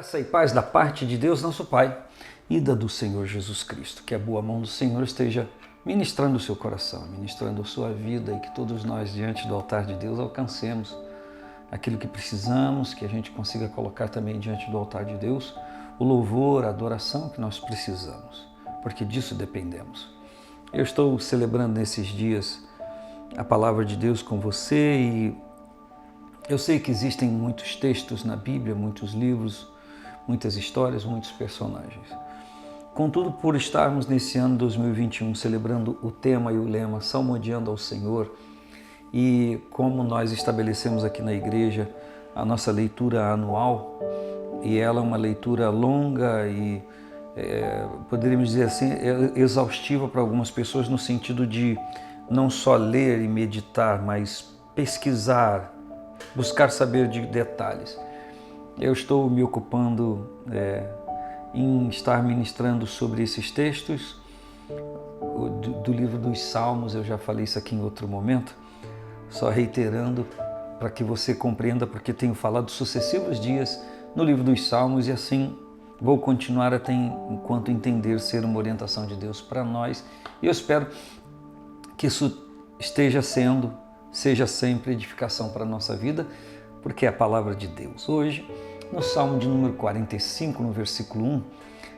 Graça e paz da parte de Deus, nosso Pai, e da do Senhor Jesus Cristo. Que a boa mão do Senhor esteja ministrando o seu coração, ministrando a sua vida e que todos nós, diante do altar de Deus, alcancemos aquilo que precisamos, que a gente consiga colocar também diante do altar de Deus o louvor, a adoração que nós precisamos, porque disso dependemos. Eu estou celebrando nesses dias a palavra de Deus com você e eu sei que existem muitos textos na Bíblia, muitos livros, muitas histórias, muitos personagens. Contudo, por estarmos nesse ano 2021 celebrando o tema e o lema Salmodiando ao Senhor, e como nós estabelecemos aqui na igreja a nossa leitura anual, e ela é uma leitura longa e poderíamos dizer assim, exaustiva para algumas pessoas no sentido de não só ler e meditar, mas pesquisar, buscar saber de detalhes. Eu estou me ocupando em estar ministrando sobre esses textos do livro dos Salmos. Eu já falei isso aqui em outro momento, só reiterando para que você compreenda, porque tenho falado sucessivos dias no livro dos Salmos e assim vou continuar até enquanto entender ser uma orientação de Deus para nós. E eu espero que isso seja sempre edificação para a nossa vida, porque é a palavra de Deus. Hoje, no Salmo de número 45, no versículo 1,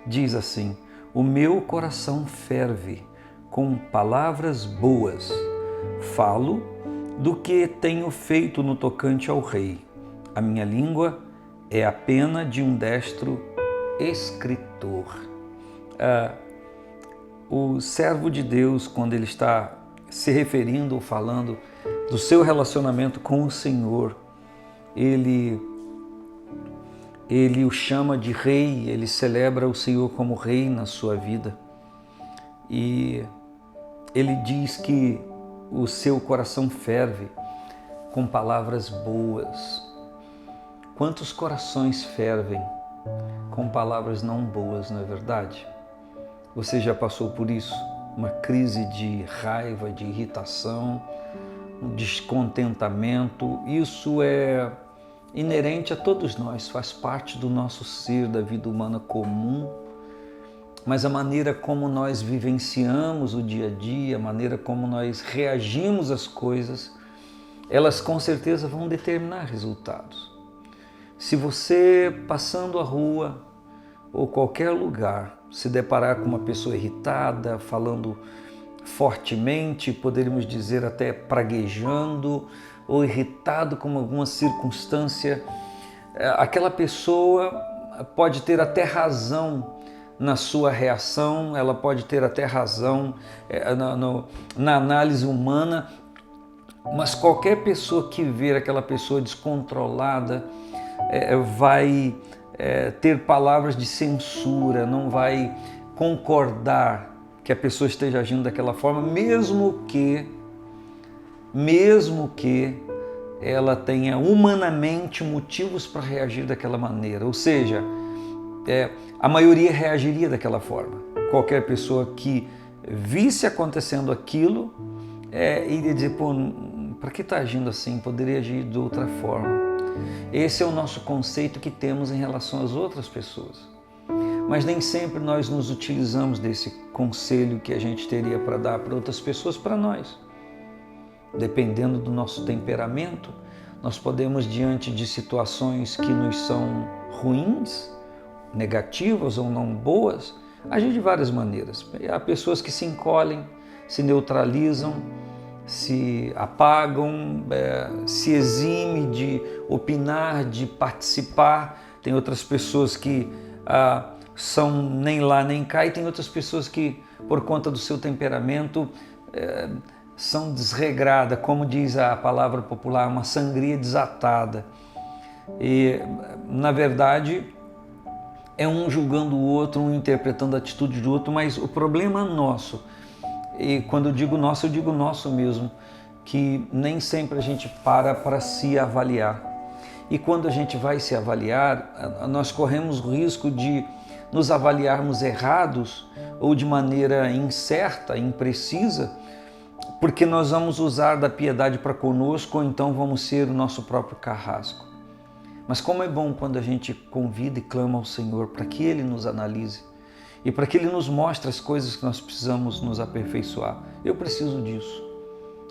diz assim: O meu coração ferve com palavras boas, falo do que tenho feito no tocante ao rei. A minha língua é a pena de um destro escritor. O servo de Deus, quando ele está se referindo ou falando do seu relacionamento com o Senhor, ele o chama de rei, ele celebra o Senhor como rei na sua vida. E ele diz que o seu coração ferve com palavras boas. Quantos corações fervem com palavras não boas, não é verdade? Você já passou por isso? Uma crise de raiva, de irritação, um descontentamento. Isso é inerente a todos nós, faz parte do nosso ser, da vida humana comum. Mas a maneira como nós vivenciamos o dia a dia, a maneira como nós reagimos às coisas, elas com certeza vão determinar resultados. Se você, passando a rua ou qualquer lugar, se deparar com uma pessoa irritada, falando fortemente, poderíamos dizer até praguejando, ou irritado com alguma circunstância, aquela pessoa pode ter até razão na sua reação, ela pode ter até razão na análise humana, mas qualquer pessoa que ver aquela pessoa descontrolada vai ter palavras de censura, não vai concordar que a pessoa esteja agindo daquela forma, mesmo que ela tenha humanamente motivos para reagir daquela maneira. Ou seja, a maioria reagiria daquela forma. Qualquer pessoa que visse acontecendo aquilo iria dizer, pô, para que está agindo assim? Poderia agir de outra forma. Esse é o nosso conceito que temos em relação às outras pessoas. Mas nem sempre nós nos utilizamos desse conselho que a gente teria para dar para outras pessoas, para nós. Dependendo do nosso temperamento, nós podemos, diante de situações que nos são ruins, negativas ou não boas, agir de várias maneiras. Há pessoas que se encolhem, se neutralizam, se apagam, se exime de opinar, de participar. Tem outras pessoas que são nem lá nem cá, e tem outras pessoas que, por conta do seu temperamento, são desregradas, como diz a palavra popular, uma sangria desatada. E, na verdade, é um julgando o outro, um interpretando a atitude do outro, mas o problema nosso, e quando eu digo nosso mesmo, que nem sempre a gente para se avaliar. E quando a gente vai se avaliar, nós corremos o risco de nos avaliarmos errados ou de maneira incerta, imprecisa, porque nós vamos usar da piedade para conosco, ou então vamos ser o nosso próprio carrasco. Mas como é bom quando a gente convida e clama ao Senhor para que Ele nos analise e para que Ele nos mostre as coisas que nós precisamos nos aperfeiçoar. Eu preciso disso.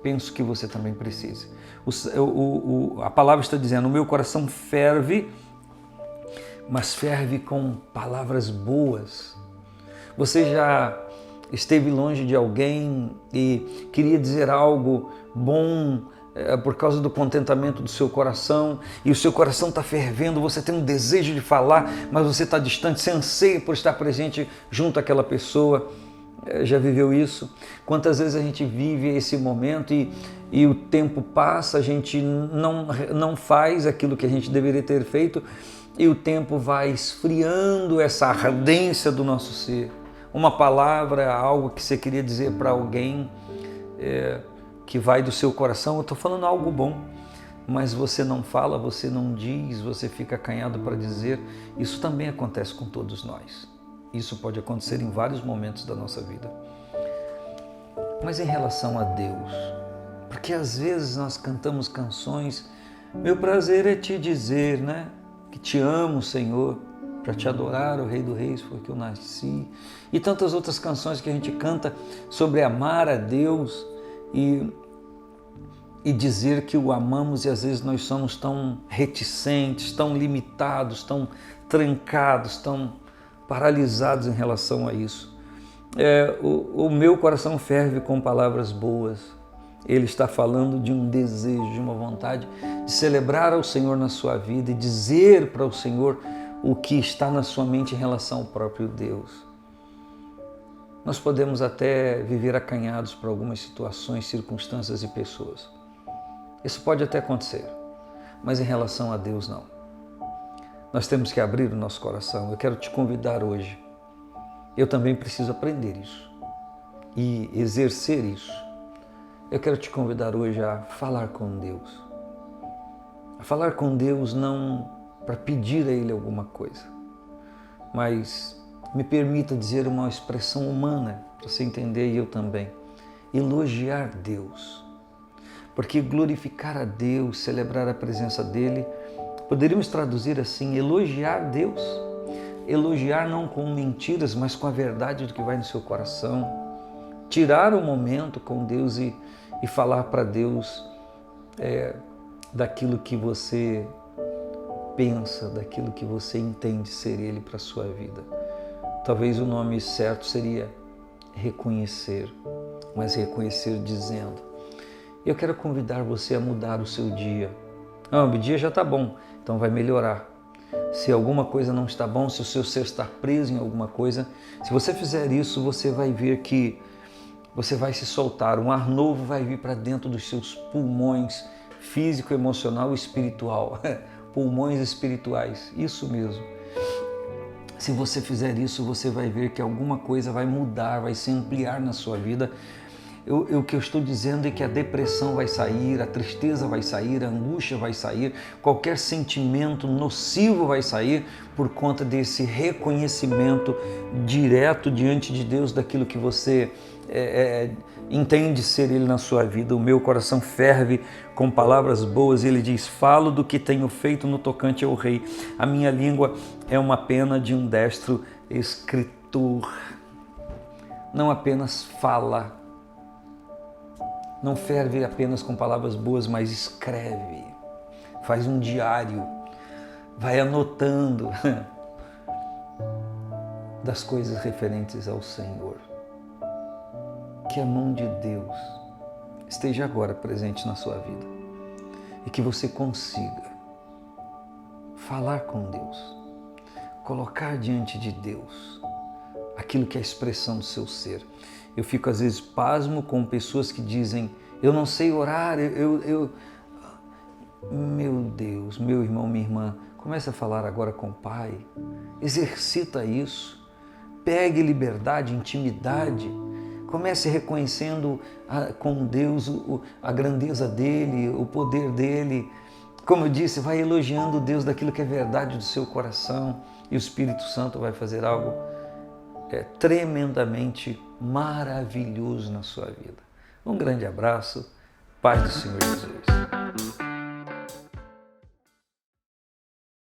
Penso que você também precise. A palavra está dizendo, o meu coração ferve, mas ferve com palavras boas. Você já esteve longe de alguém e queria dizer algo bom por causa do contentamento do seu coração, e o seu coração está fervendo, você tem um desejo de falar, mas você está distante, você anseia por estar presente junto àquela pessoa. Já viveu isso? Quantas vezes a gente vive esse momento e o tempo passa, a gente não faz aquilo que a gente deveria ter feito e o tempo vai esfriando essa ardência do nosso ser. Uma palavra, algo que você queria dizer para alguém que vai do seu coração, eu estou falando algo bom, mas você não fala, você não diz, você fica acanhado para dizer. Isso também acontece com todos nós. Isso pode acontecer em vários momentos da nossa vida. Mas em relação a Deus, porque às vezes nós cantamos canções, meu prazer é te dizer, né, que te amo, Senhor, para te adorar, o Rei dos Reis, foi que eu nasci, e tantas outras canções que a gente canta sobre amar a Deus e dizer que o amamos, e às vezes nós somos tão reticentes, tão limitados, tão trancados, tão paralisados em relação a isso. O meu coração ferve com palavras boas. Ele está falando de um desejo, de uma vontade de celebrar ao Senhor na sua vida e dizer para o Senhor o que está na sua mente em relação ao próprio Deus. Nós podemos até viver acanhados por algumas situações, circunstâncias e pessoas. Isso pode até acontecer, mas em relação a Deus não. Nós temos que abrir o nosso coração. Eu quero te convidar hoje. Eu também preciso aprender isso e exercer isso. Eu quero te convidar hoje a falar com Deus. A falar com Deus não para pedir a Ele alguma coisa, mas me permita dizer uma expressão humana, para você entender, e eu também. Elogiar Deus. Porque glorificar a Deus, celebrar a presença dEle, poderíamos traduzir assim, elogiar Deus. Elogiar não com mentiras, mas com a verdade do que vai no seu coração. Tirar um momento com Deus e falar para Deus daquilo que você pensa, daquilo que você entende ser Ele para a sua vida. Talvez o nome certo seria reconhecer, mas reconhecer dizendo. Eu quero convidar você a mudar o seu dia. O dia já está bom, então vai melhorar. Se alguma coisa não está bom, se o seu ser está preso em alguma coisa, se você fizer isso, você vai ver que você vai se soltar, um ar novo vai vir para dentro dos seus pulmões, físico, emocional e espiritual. Pulmões espirituais, isso mesmo. Se você fizer isso, você vai ver que alguma coisa vai mudar, vai se ampliar na sua vida. O que eu estou dizendo é que a depressão vai sair, a tristeza vai sair, a angústia vai sair, qualquer sentimento nocivo vai sair por conta desse reconhecimento direto diante de Deus daquilo que você entende ser Ele na sua vida. O meu coração ferve com palavras boas. Ele diz, falo do que tenho feito no tocante ao Rei. A minha língua é uma pena de um destro escritor. Não apenas fala, não ferve apenas com palavras boas, mas escreve, faz um diário, vai anotando das coisas referentes ao Senhor. Que a mão de Deus esteja agora presente na sua vida e que você consiga falar com Deus, colocar diante de Deus aquilo que é a expressão do seu ser. Eu fico às vezes pasmo com pessoas que dizem, eu não sei orar, Meu Deus, meu irmão, minha irmã, comece a falar agora com o Pai, exercita isso, pegue liberdade, intimidade, comece reconhecendo com Deus a grandeza dEle, o poder dEle. Como eu disse, vai elogiando Deus daquilo que é verdade do seu coração e o Espírito Santo vai fazer algo tremendamente maravilhoso na sua vida. Um grande abraço, paz do Senhor Jesus.